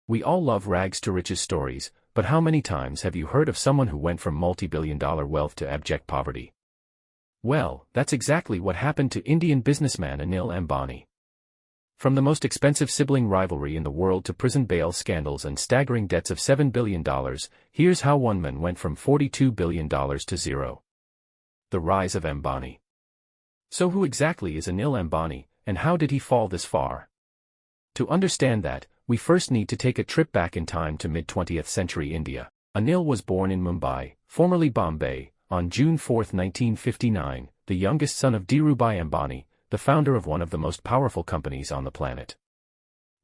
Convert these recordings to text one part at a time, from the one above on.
We all love rags to riches stories, but how many times have you heard of someone who went from multi-billion-dollar wealth to abject poverty? Well, that's exactly what happened to Indian businessman Anil Ambani. From the most expensive sibling rivalry in the world to prison bail scandals and staggering debts of $7 billion, here's how one man went from $42 billion to zero. The rise of Ambani. So who exactly is Anil Ambani, and how did he fall this far? To understand that, we first need to take a trip back in time to mid-20th century India. Anil was born in Mumbai, formerly Bombay, on June 4, 1959, the youngest son of Dhirubhai Ambani, the founder of one of the most powerful companies on the planet.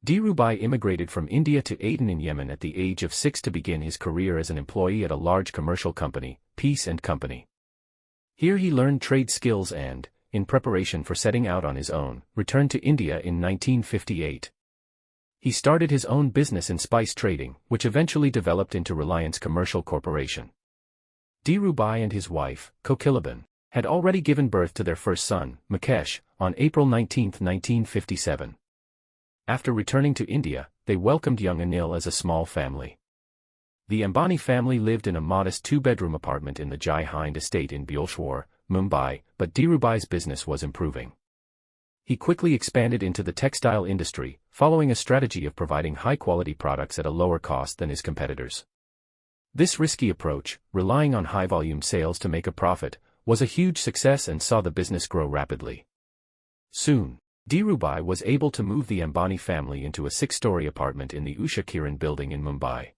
Dhirubhai immigrated from India to Aden in Yemen at the age of 6 to begin his career as an employee at a large commercial company, Peace & Company. Here he learned trade skills and, in preparation for setting out on his own, returned to India in 1958. He started his own business in spice trading, which eventually developed into Reliance Commercial Corporation. Dhirubhai and his wife, Kokilaben, had already given birth to their first son, Mukesh, on April 19, 1957. After returning to India, they welcomed young Anil as a small family. The Ambani family lived in a modest two-bedroom apartment in the Jai Hind estate in Bhubaneswar, Mumbai, but Dhirubhai's business was improving. He quickly expanded into the textile industry, following a strategy of providing high-quality products at a lower cost than his competitors. This risky approach, relying on high-volume sales to make a profit, was a huge success and saw the business grow rapidly. Soon, Dhirubhai was able to move the Ambani family into a 6-story apartment in the Usha Kiran building in Mumbai.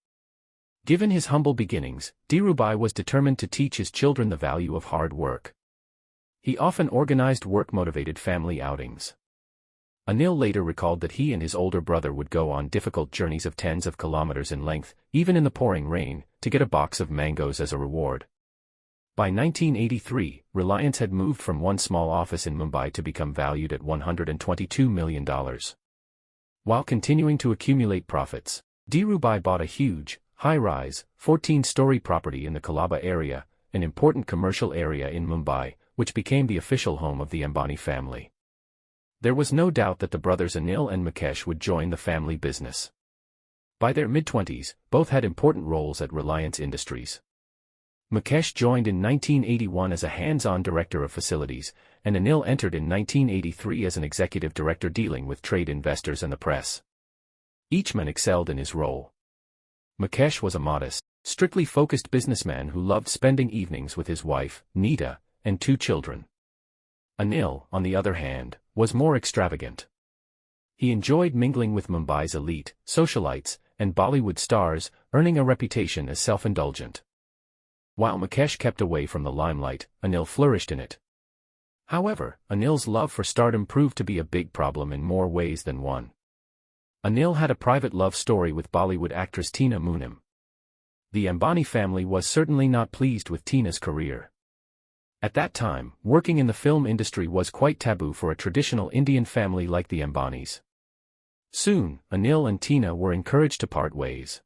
Given his humble beginnings, Dhirubhai was determined to teach his children the value of hard work. He often organized work-motivated family outings. Anil later recalled that he and his older brother would go on difficult journeys of tens of kilometers in length, even in the pouring rain, to get a box of mangoes as a reward. By 1983, Reliance had moved from one small office in Mumbai to become valued at $122 million. While continuing to accumulate profits, Dhirubhai bought a huge, high-rise, 14-story property in the Colaba area, an important commercial area in Mumbai, which became the official home of the Ambani family. There was no doubt that the brothers Anil and Mukesh would join the family business. By their mid-20s, both had important roles at Reliance Industries. Mukesh joined in 1981 as a hands-on director of facilities, and Anil entered in 1983 as an executive director dealing with trade investors and the press. Each man excelled in his role. Mukesh was a modest, strictly focused businessman who loved spending evenings with his wife, Nita, and 2 children. Anil, on the other hand, was more extravagant. He enjoyed mingling with Mumbai's elite, socialites, and Bollywood stars, earning a reputation as self-indulgent. While Mukesh kept away from the limelight, Anil flourished in it. However, Anil's love for stardom proved to be a big problem in more ways than one. Anil had a private love story with Bollywood actress Tina Moonim. The Ambani family was certainly not pleased with Tina's career. At that time, working in the film industry was quite taboo for a traditional Indian family like the Ambanis. Soon, Anil and Tina were encouraged to part ways.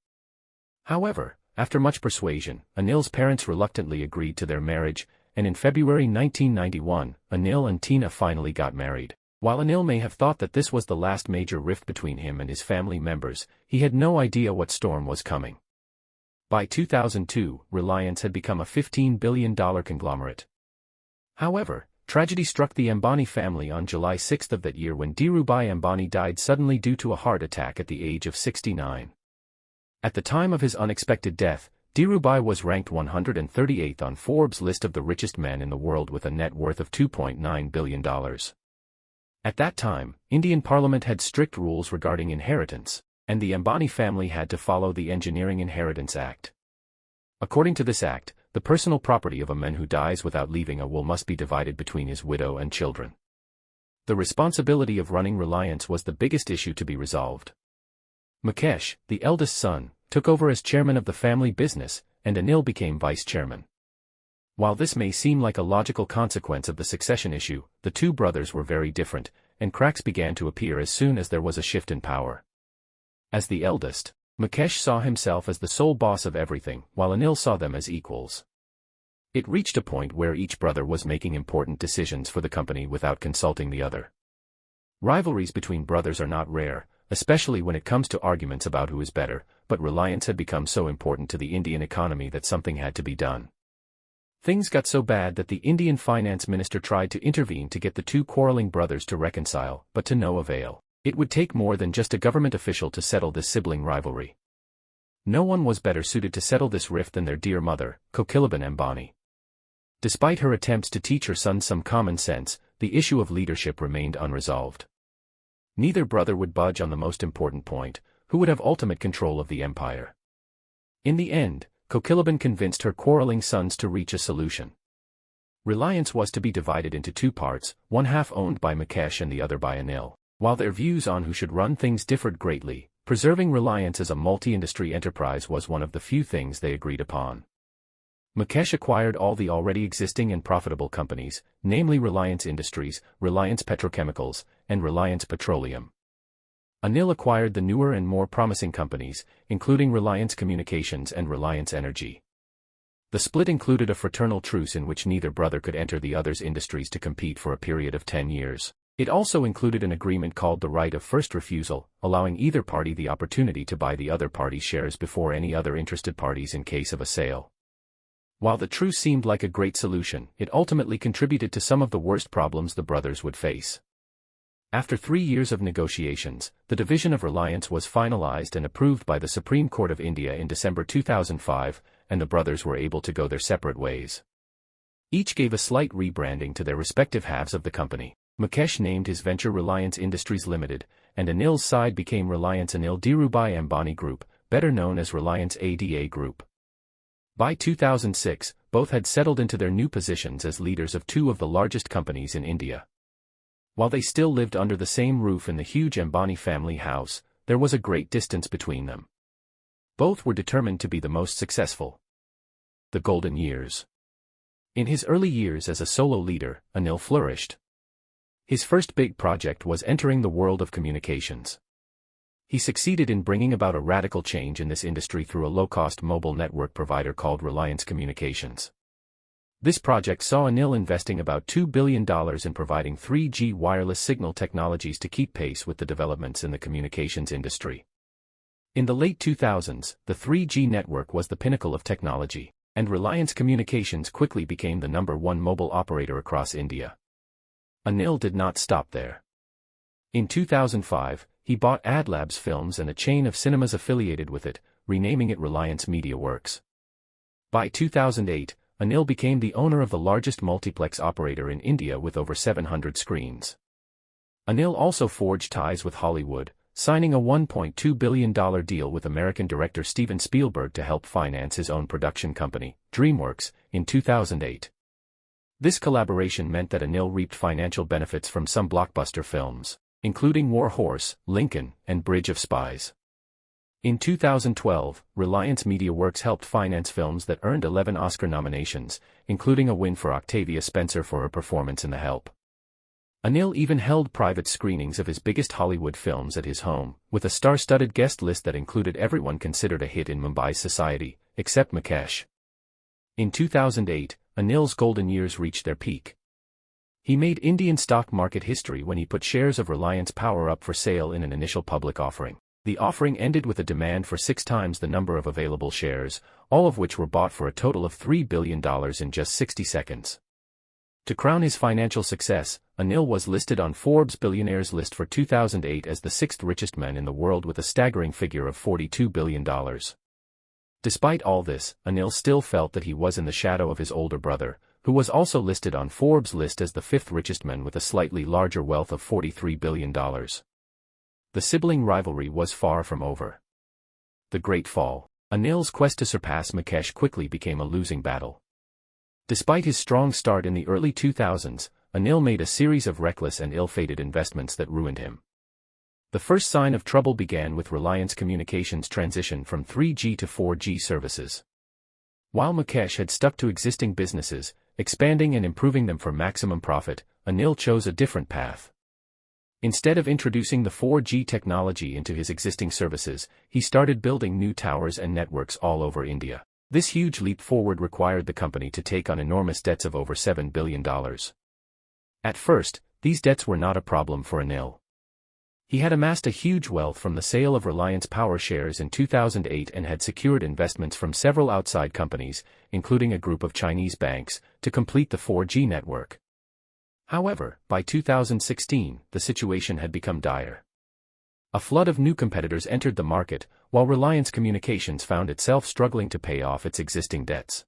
However, after much persuasion, Anil's parents reluctantly agreed to their marriage, and in February 1991, Anil and Tina finally got married. While Anil may have thought that this was the last major rift between him and his family members, he had no idea what storm was coming. By 2002, Reliance had become a $15 billion conglomerate. However, tragedy struck the Ambani family on July 6 of that year when Dhirubhai Ambani died suddenly due to a heart attack at the age of 69. At the time of his unexpected death, Dhirubhai was ranked 138th on Forbes' list of the richest men in the world with a net worth of $2.9 billion. At that time, Indian Parliament had strict rules regarding inheritance, and the Ambani family had to follow the Engineering Inheritance Act. According to this act, the personal property of a man who dies without leaving a will must be divided between his widow and children. The responsibility of running Reliance was the biggest issue to be resolved. Mukesh, the eldest son, took over as chairman of the family business, and Anil became vice chairman. While this may seem like a logical consequence of the succession issue, the two brothers were very different, and cracks began to appear as soon as there was a shift in power. As the eldest, Mukesh saw himself as the sole boss of everything, while Anil saw them as equals. It reached a point where each brother was making important decisions for the company without consulting the other. Rivalries between brothers are not rare, especially when it comes to arguments about who is better, but Reliance had become so important to the Indian economy that something had to be done. Things got so bad that the Indian finance minister tried to intervene to get the two quarreling brothers to reconcile, but to no avail. It would take more than just a government official to settle this sibling rivalry. No one was better suited to settle this rift than their dear mother, Cautionary Ambani. Despite her attempts to teach her sons some common sense, the issue of leadership remained unresolved. Neither brother would budge on the most important point: who would have ultimate control of the empire. In the end, Cautionary convinced her quarreling sons to reach a solution. Reliance was to be divided into two parts, one half owned by Mukesh and the other by Anil. While their views on who should run things differed greatly, preserving Reliance as a multi-industry enterprise was one of the few things they agreed upon. Mukesh acquired all the already existing and profitable companies, namely Reliance Industries, Reliance Petrochemicals, and Reliance Petroleum. Anil acquired the newer and more promising companies, including Reliance Communications and Reliance Energy. The split included a fraternal truce in which neither brother could enter the other's industries to compete for a period of 10 years. It also included an agreement called the right of first refusal, allowing either party the opportunity to buy the other party's shares before any other interested parties in case of a sale. While the truce seemed like a great solution, it ultimately contributed to some of the worst problems the brothers would face. After 3 years of negotiations, the division of Reliance was finalized and approved by the Supreme Court of India in December 2005, and the brothers were able to go their separate ways. Each gave a slight rebranding to their respective halves of the company. Mukesh named his venture Reliance Industries Limited, and Anil's side became Reliance Anil Dhirubhai Ambani Group, better known as Reliance ADA Group. By 2006, both had settled into their new positions as leaders of two of the largest companies in India. While they still lived under the same roof in the huge Ambani family house, there was a great distance between them. Both were determined to be the most successful. The golden years. In his early years as a solo leader, Anil flourished. His first big project was entering the world of communications. He succeeded in bringing about a radical change in this industry through a low-cost mobile network provider called Reliance Communications. This project saw Anil investing about $2 billion in providing 3G wireless signal technologies to keep pace with the developments in the communications industry. In the late 2000s, the 3G network was the pinnacle of technology, and Reliance Communications quickly became the #1 mobile operator across India. Anil did not stop there. In 2005, he bought AdLabs Films and a chain of cinemas affiliated with it, renaming it Reliance Media Works. By 2008, Anil became the owner of the largest multiplex operator in India with over 700 screens. Anil also forged ties with Hollywood, signing a $1.2 billion deal with American director Steven Spielberg to help finance his own production company, DreamWorks, in 2008. This collaboration meant that Anil reaped financial benefits from some blockbuster films, including War Horse, Lincoln, and Bridge of Spies. In 2012, Reliance Media Works helped finance films that earned 11 Oscar nominations, including a win for Octavia Spencer for her performance in The Help. Anil even held private screenings of his biggest Hollywood films at his home, with a star-studded guest list that included everyone considered a hit in Mumbai's society, except Mukesh. In 2008, Anil's golden years reached their peak. He made Indian stock market history when he put shares of Reliance Power up for sale in an initial public offering. The offering ended with a demand for 6 times the number of available shares, all of which were bought for a total of $3 billion in just 60 seconds. To crown his financial success, Anil was listed on Forbes' Billionaires list for 2008 as the 6th richest man in the world with a staggering figure of $42 billion. Despite all this, Anil still felt that he was in the shadow of his older brother, who was also listed on Forbes' list as the 5th richest man with a slightly larger wealth of $43 billion. The sibling rivalry was far from over. The Great Fall. Anil's quest to surpass Mukesh quickly became a losing battle. Despite his strong start in the early 2000s, Anil made a series of reckless and ill-fated investments that ruined him. The first sign of trouble began with Reliance Communications' transition from 3G to 4G services. While Mukesh had stuck to existing businesses, expanding and improving them for maximum profit, Anil chose a different path. Instead of introducing the 4G technology into his existing services, he started building new towers and networks all over India. This huge leap forward required the company to take on enormous debts of over $7 billion. At first, these debts were not a problem for Anil. He had amassed a huge wealth from the sale of Reliance Power shares in 2008 and had secured investments from several outside companies, including a group of Chinese banks, to complete the 4G network. However, by 2016, the situation had become dire. A flood of new competitors entered the market, while Reliance Communications found itself struggling to pay off its existing debts.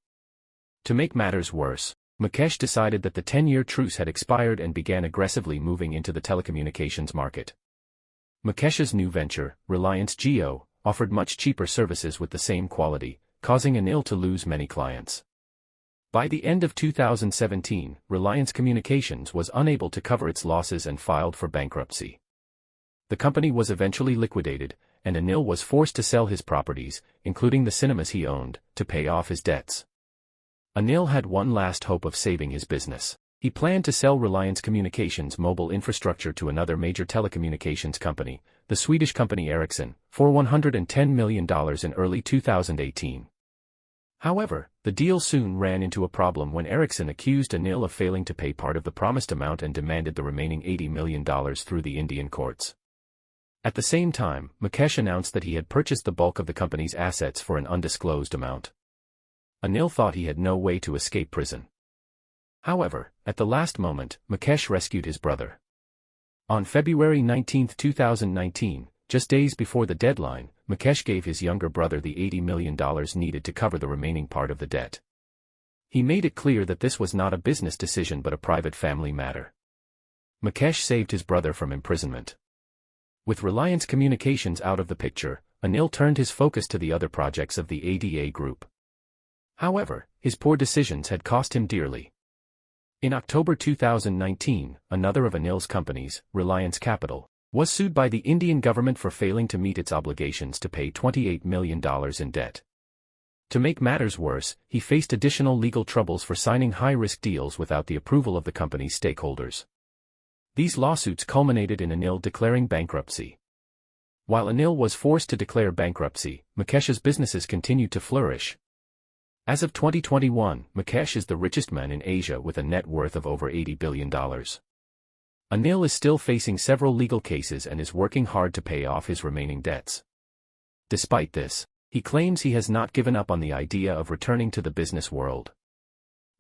To make matters worse, Mukesh decided that the 10-year truce had expired and began aggressively moving into the telecommunications market. Mukesh's new venture, Reliance Jio, offered much cheaper services with the same quality, causing Anil to lose many clients. By the end of 2017, Reliance Communications was unable to cover its losses and filed for bankruptcy. The company was eventually liquidated, and Anil was forced to sell his properties, including the cinemas he owned, to pay off his debts. Anil had one last hope of saving his business. He planned to sell Reliance Communications' mobile infrastructure to another major telecommunications company, the Swedish company Ericsson, for $110 million in early 2018. However, the deal soon ran into a problem when Ericsson accused Anil of failing to pay part of the promised amount and demanded the remaining $80 million through the Indian courts. At the same time, Mukesh announced that he had purchased the bulk of the company's assets for an undisclosed amount. Anil thought he had no way to escape prison. However, at the last moment, Mukesh rescued his brother. On February 19, 2019, just days before the deadline, Mukesh gave his younger brother the $80 million needed to cover the remaining part of the debt. He made it clear that this was not a business decision but a private family matter. Mukesh saved his brother from imprisonment. With Reliance Communications out of the picture, Anil turned his focus to the other projects of the ADA group. However, his poor decisions had cost him dearly. In October 2019, another of Anil's companies, Reliance Capital, was sued by the Indian government for failing to meet its obligations to pay $28 million in debt. To make matters worse, he faced additional legal troubles for signing high-risk deals without the approval of the company's stakeholders. These lawsuits culminated in Anil declaring bankruptcy. While Anil was forced to declare bankruptcy, Mukesh's businesses continued to flourish. As of 2021, Mukesh is the richest man in Asia with a net worth of over $80 billion. Anil is still facing several legal cases and is working hard to pay off his remaining debts. Despite this, he claims he has not given up on the idea of returning to the business world.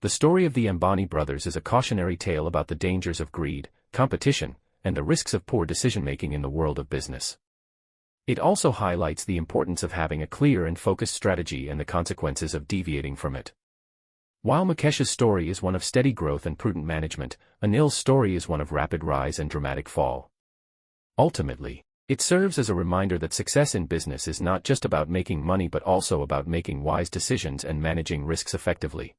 The story of the Ambani brothers is a cautionary tale about the dangers of greed, competition, and the risks of poor decision-making in the world of business. It also highlights the importance of having a clear and focused strategy and the consequences of deviating from it. While Mukesh's story is one of steady growth and prudent management, Anil's story is one of rapid rise and dramatic fall. Ultimately, it serves as a reminder that success in business is not just about making money but also about making wise decisions and managing risks effectively.